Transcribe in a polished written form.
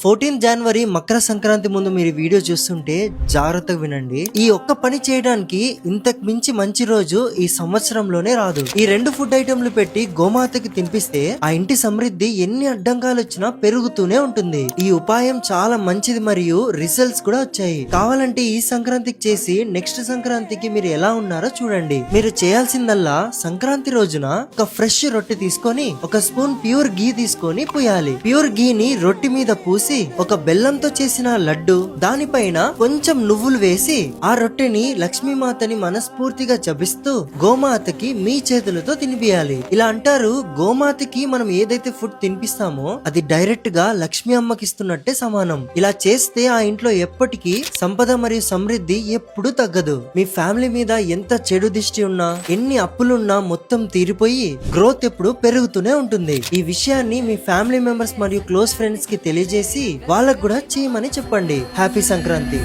14 జనవరి మకర సంక్రాంతి ముందు మీరు వీడియో చూస్తుంటే జాగ్రత్తగా వినండి. ఈ ఒక్క పని చేయడానికి ఇంతకు మించి మంచి రోజు ఈ సంవత్సరంలోనే రాదు. ఈ రెండు ఫుడ్ ఐటెంలు పెట్టి గోమాతకి తినిపిస్తే ఆ ఇంటి సమృద్ధి ఎన్ని అడ్డంకాలు వచ్చినా పెరుగుతూనే ఉంటుంది. ఈ ఉపాయం చాలా మంచిది మరియు రిజల్ట్స్ కూడా వచ్చాయి. కావాలంటే ఈ సంక్రాంతికి చేసి నెక్స్ట్ సంక్రాంతికి మీరు ఎలా ఉన్నారో చూడండి. మీరు చేయాల్సిందల్లా సంక్రాంతి రోజున ఒక ఫ్రెష్ రొట్టె తీసుకొని ఒక స్పూన్ ప్యూర్ గీ తీసుకొని పూయాలి. ప్యూర్ గీని రొట్టె మీద పూసి ఒక బెల్లంతో చేసిన లడ్డు దానిపైన కొంచెం నువ్వులు వేసి ఆ రొట్టెని లక్ష్మీమాతని మనస్ఫూర్తిగా జపిస్తూ గోమాతకి మీ చేతులతో తినిపియాలి. ఇలా అంటారు, గోమాతకి మనం ఏదైతే ఫుడ్ తినిపిస్తామో అది డైరెక్ట్ గా లక్ష్మీ అమ్మకి ఇస్తున్నట్టే సమానం. ఇలా చేస్తే ఆ ఇంట్లో ఎప్పటికీ సంపద మరియు సమృద్ధి ఎప్పుడూ తగ్గదు. మీ ఫ్యామిలీ మీద ఎంత చెడు దిష్టి ఉన్నా ఎన్ని అప్పులున్నా మొత్తం తీరిపోయి గ్రోత్ ఎప్పుడు పెరుగుతూనే ఉంటుంది. ఈ విషయాన్ని మీ ఫ్యామిలీ మెంబర్స్ మరియు క్లోజ్ ఫ్రెండ్స్ కి తెలియజేసి వాళ్ళకు కూడా చేయమని చెప్పండి. హ్యాపీ సంక్రాంతి.